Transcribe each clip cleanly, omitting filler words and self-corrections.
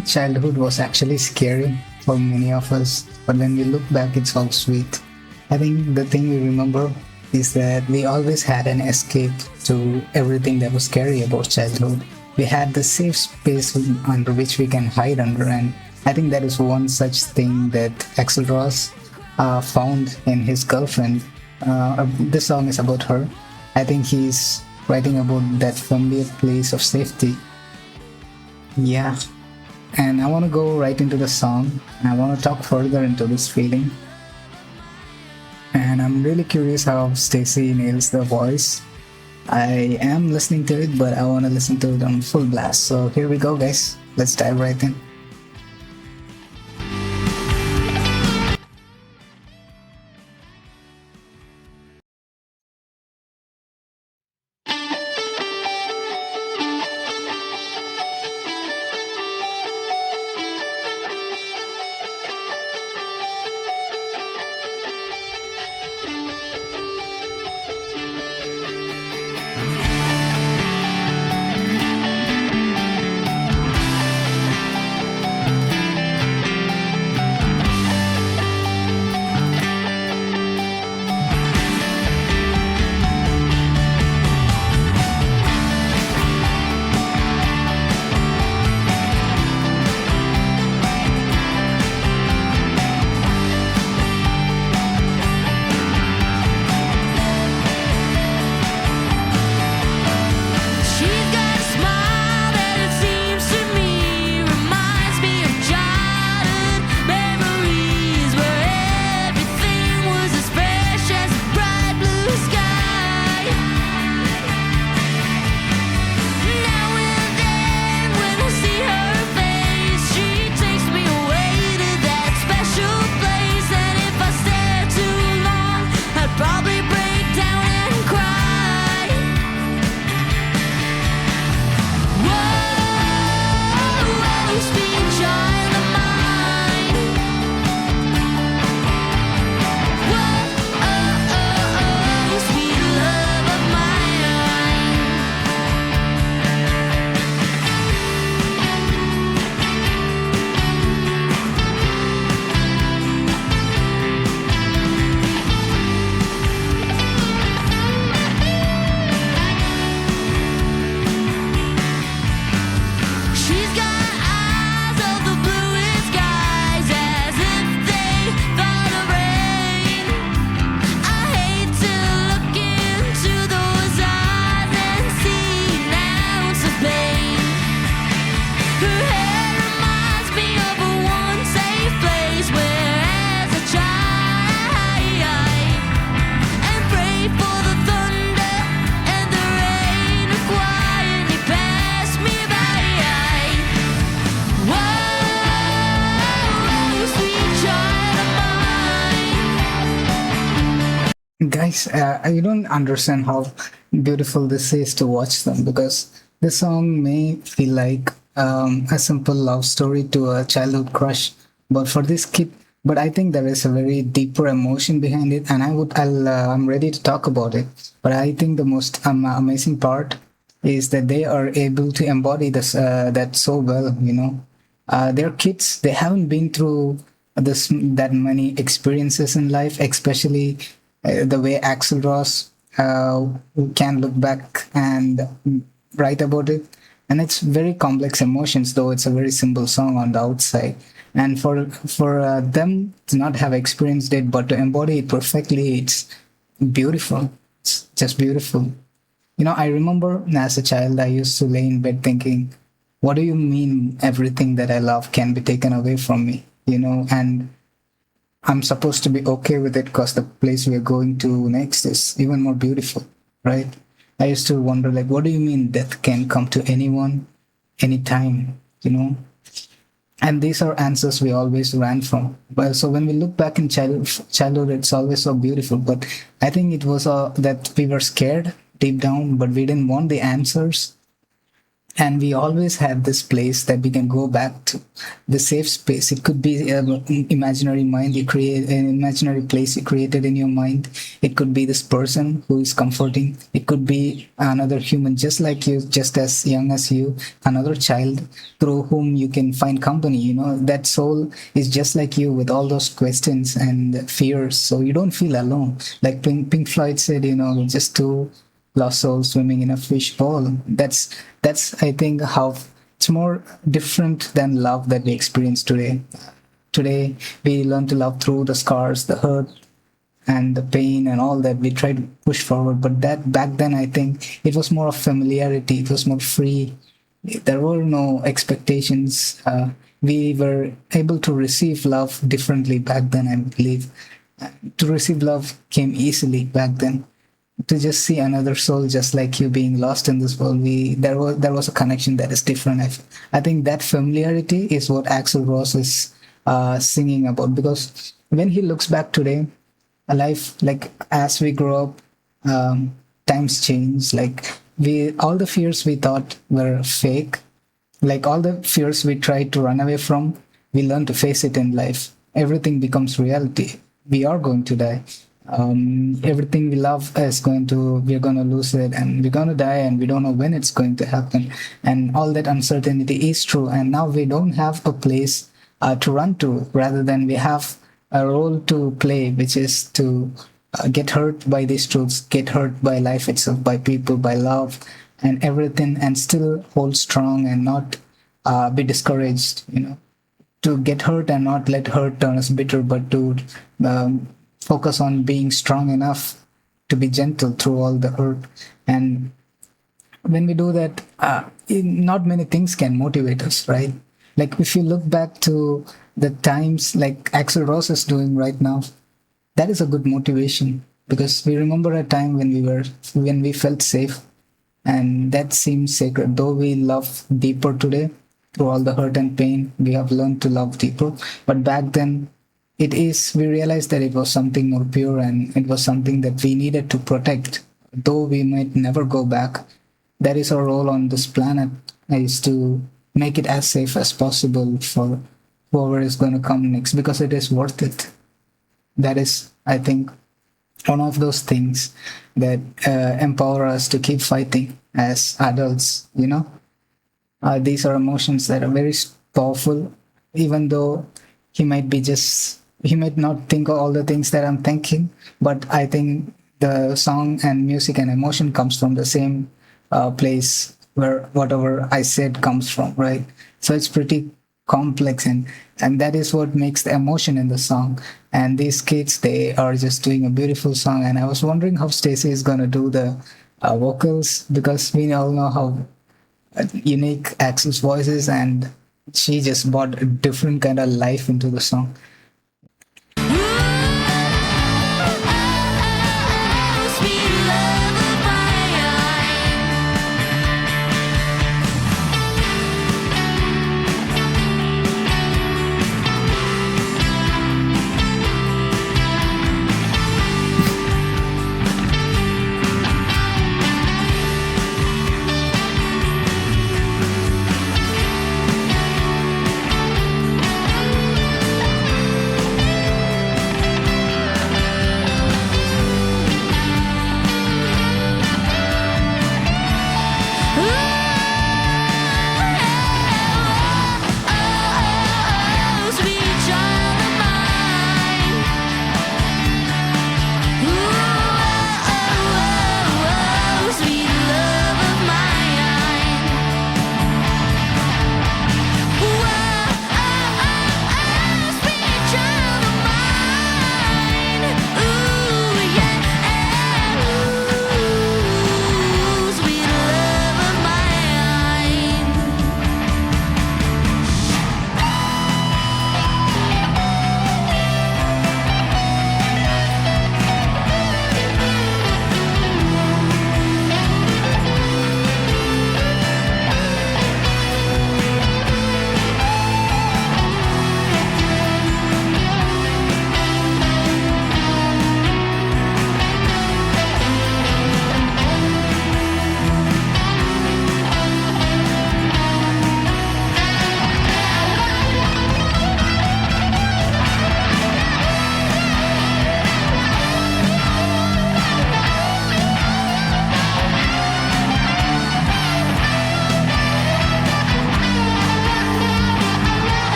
think childhood was actually scary for many of us, but when we look back, it's all sweet. I think the thing we remember is that we always had an escape to everything that was scary about childhood. We had the safe space under which we can hide under, and I think that is one such thing that Axel Ross found in his girlfriend. This song is about her. I think he's writing about that familiar place of safety. Yeah, and I want to go right into the song. I want to talk further into this feeling. And I'm really curious how Stacy nails the voice. I am listening to it, but I want to listen to it on full blast. So here we go, guys. Let's dive right in. Guys, you don't understand how beautiful this is to watch them because this song may feel like a simple love story to a childhood crush, but for this kid, but I think there is a very deeper emotion behind it, and I'm ready to talk about it. But I think the most amazing part is that they are able to embody this that so well. They're kids; they haven't been through this that many experiences in life, especially the way Axel Ross can look back and write about it. And it's very complex emotions, though it's a very simple song on the outside. And for them to not have experienced it, but to embody it perfectly, it's beautiful. It's just beautiful. I remember as a child, I used to lay in bed thinking, what do you mean everything that I love can be taken away from me? And I'm supposed to be okay with it because the place we are going to next is even more beautiful, right? I used to wonder, like, what do you mean death can come to anyone, anytime, And these are answers we always ran from. Well, so when we look back in childhood, it's always so beautiful. But I think it was that we were scared deep down, but we didn't want the answers. and we always had this place that we can go back to, the safe space. It could be an imaginary mind you create, an imaginary place you created in your mind. It could be this person who is comforting. It could be another human just like you, just as young as you, another child through whom you can find company. That soul is just like you with all those questions and fears, so you don't feel alone. Like Pink Floyd said, just two lost souls swimming in a fishbowl. That's I think how it's more different than love that we experience today. Today we learn to love through the scars, the hurt, and the pain and all that. We try to push forward, but that back then I think it was more of familiarity. It was more free. There were no expectations. We were able to receive love differently back then, I believe. To receive love came easily back then. To just see another soul just like you being lost in this world, there was a connection that is different. I think that familiarity is what Axl Rose is singing about, because when he looks back today, a life like as we grow up, times change. Like we all the fears we thought were fake, like all the fears we tried to run away from, we learn to face it in life. Everything becomes reality. We are going to die. Everything we love is we're going to lose it, and we're going to die, and we don't know when it's going to happen. And all that uncertainty is true. And now we don't have a place to run to, rather than we have a role to play, which is to get hurt by these truths, get hurt by life itself, by people, by love, and everything, and still hold strong and not be discouraged. To get hurt and not let hurt turn us bitter, but to focus on being strong enough to be gentle through all the hurt. And when we do that, not many things can motivate us, right? Like if you look back to the times like Axl Rose is doing right now, that is a good motivation, because we remember a time when we felt safe, and that seems sacred. Though we love deeper today, through all the hurt and pain, we have learned to love deeper. But back then, we realized that it was something more pure, and it was something that we needed to protect. Though we might never go back, that is our role on this planet, is to make it as safe as possible for whoever is going to come next, because it is worth it. That is, I think, one of those things that empower us to keep fighting as adults. These are emotions that are very powerful, even though he might not think of all the things that I'm thinking, but I think the song and music and emotion comes from the same place where whatever I said comes from, right? So it's pretty complex, and that is what makes the emotion in the song. And these kids, they are just doing a beautiful song. And I was wondering how Stacey is gonna do the vocals, because we all know how unique Axel's voice is, and she just brought a different kind of life into the song.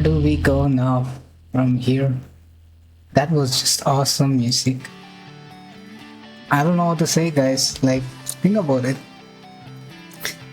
do we go now from here? That was just awesome music. I don't know what to say, guys. Like, think about it.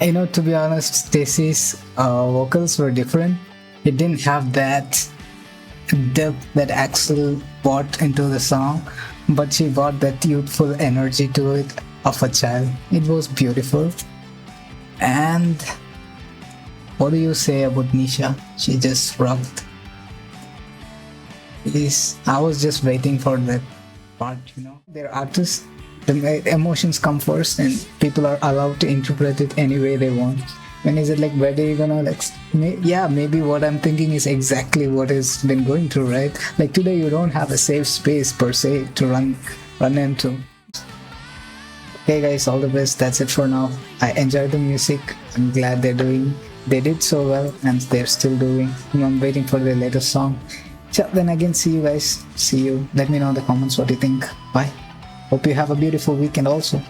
To be honest, Stacy's vocals were different. It didn't have that depth that Axel brought into the song, but she brought that youthful energy to it of a child. It was beautiful. And what do you say about Nisha? She just rocked. I was just waiting for that part. They're artists. The emotions come first, and people are allowed to interpret it any way they want. When is it like, whether you're gonna like, maybe what I'm thinking is exactly what has been going through, right? Like today, you don't have a safe space per se to run into. Okay, guys, all the best. That's it for now. I enjoyed the music. I'm glad they did so well, and they're still doing. I'm waiting for their latest song. So then again, see you guys. See you. Let me know in the comments what you think. Bye. Hope you have a beautiful weekend also.